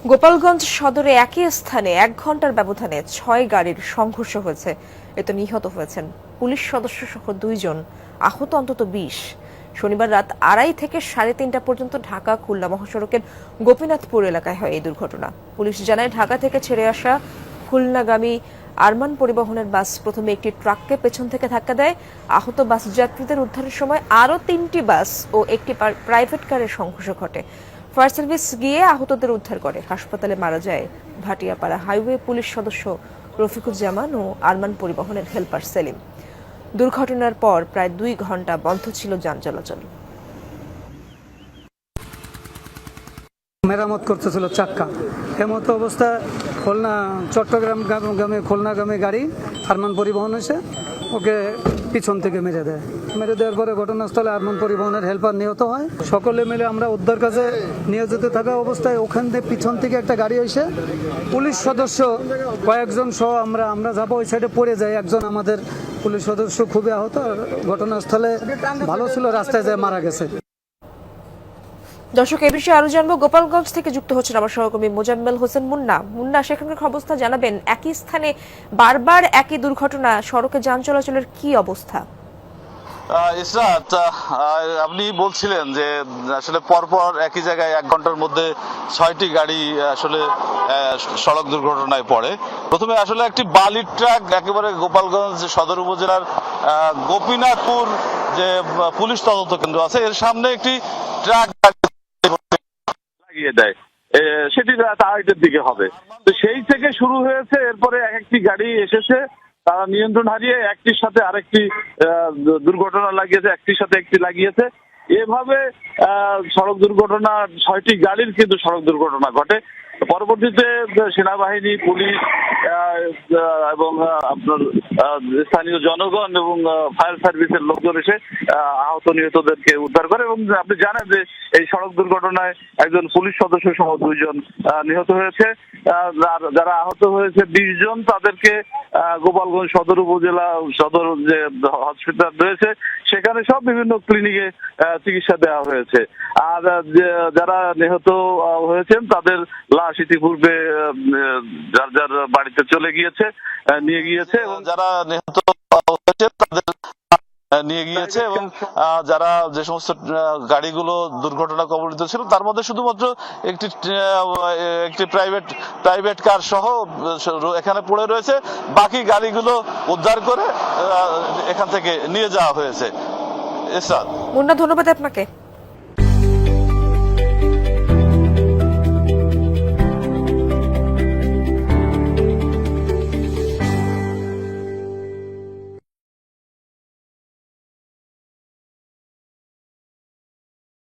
গোপালগঞ্জ সদরে একই স্থানে ১ ঘন্টার ব্যবধানে ৬ গাড়ির সংঘর্ষ হয়েছে। এতে নিহত হয়েছেন পুলিশ সদস্য সহ ২ জন, আহত অন্তত ২০। শনিবার রাত ২:৩০ থেকে ৩:৩০ পর্যন্ত ঢাকা খুলনা মহাসড়কের গোপীনাথপুর এলাকায় হয় এই দুর্ঘটনা। পুলিশ জানায়, ঢাকা থেকে ছেড়ে আসা খুলনাগামী আরমান পরিবহনের বাস প্রথমে একটি ট্রাককে পেছন থেকে ধাক্কা দেয়। আহত বাস যাত্রীদের উদ্ধারের সময় আরও ৩টি বাস ও একটি প্রাইভেট কারের সংঘর্ষ ঘটে। ফায়ার সার্ভিস গিয়ে আহতদের উদ্ধার করে। হাসপাতালে মারা যায় ভাটিয়াপাড়া হাইওয়ে পুলিশ সদস্য রফিকুজ্জামান ও আরমান পরিবহনের হেলপার সেলিম। দুর্ঘটনার পর প্রায় ২ ঘন্টা বন্ধ ছিল যান চলাচল। মেরামত করতেছিল চাক্কা, এমতো অবস্থা খুলনা খুলনাগামী গাড়ি আরমান পরিবহন এসে ওকে পিছন থেকে মেরে দেওয়ার পরে ঘটনাস্থলে আরমান পরিবহনের হেল্পার নিহত হয়। সকলে মিলে আমরা উদ্ধার কাজে নিয়োজিত থাকা অবস্থায় ওখান থেকে পিছন থেকে একটা গাড়ি এসে পুলিশ সদস্য কয়েকজন সহ আমরা যাবো ওই সাইডে পড়ে যাই। একজন আমাদের পুলিশ সদস্য খুবই আহত, ঘটনাস্থলে ভালো ছিল, রাস্তায় যায় মারা গেছে। দর্শক, এই বিষয়ে আরো জানবো। গোপালগঞ্জ থেকে যুক্ত হচ্ছেন আমার সহকর্মী মোজাম্মেল হোসেন মুন্না। সেখানকার অবস্থা জানাবেন। একই স্থানে বারবার একই দুর্ঘটনা, সড়কে যান চলাচলের কি অবস্থা? ইসরাত, আপনি বলছিলেন যে আসলে পরপর একই জায়গায় ১ ঘন্টার মধ্যে ৬টি গাড়ি আসলে সড়ক দুর্ঘটনায় পড়ে। প্রথমে আসলে একটি বালির ট্রাক একেবারে গোপালগঞ্জ সদর উপজেলার গোপীনাথপুর যে পুলিশ তদন্ত কেন্দ্র আছে এর সামনে একটি ট্রাক লাগিয়ে দেয়। সেটি রাত ২:৩০টার দিকে হবে। তো সেই থেকে শুরু হয়েছে, এরপরে এক একটি গাড়ি এসেছে, তারা নিয়ন্ত্রণ হারিয়ে একটির সাথে আরেকটি দুর্ঘটনা লাগিয়েছে, একটির সাথে একটি লাগিয়েছে। এভাবে সড়ক দুর্ঘটনা ৬টি গাড়ির কিন্তু সড়ক দুর্ঘটনা ঘটে। পরবর্তীতে সেনাবাহিনী, পুলিশ এবং আপনার স্থানীয় জনগণ এবং ফায়ার সার্ভিসের লোকজন এসে আহত নিহতদেরকে উদ্ধার করে। এবং আপনি জানেন যে এই সড়ক দুর্ঘটনায় একজন পুলিশ সদস্য সহ ২ জন নিহত হয়েছে। যারা আহত হয়েছে ২০ জন, তাদেরকে গোপালগঞ্জ সদর উপজেলা সদর যে হসপিটাল রয়েছে সেখানে সব বিভিন্ন ক্লিনিকে চিকিৎসা দেওয়া হয়েছে। আর যারা নিহত হয়েছেন তাদের লাশ ইতিপূর্বে যার যার বাড়িতে চলে গিয়েছে, নিয়ে গিয়েছে, এবং যারা নিহত হয়েছে তাদের নিয়ে গিয়েছে। এবং যারা যে সমস্ত গাড়িগুলো দুর্ঘটনা কবলিত ছিল তার মধ্যে শুধুমাত্র একটি প্রাইভেট কার সহ এখানে পড়ে রয়েছে। বাকি গাড়িগুলো উদ্ধার করে এখান থেকে নিয়ে যাওয়া হয়েছে। মুন্না, ধন্যবাদ আপনাকে।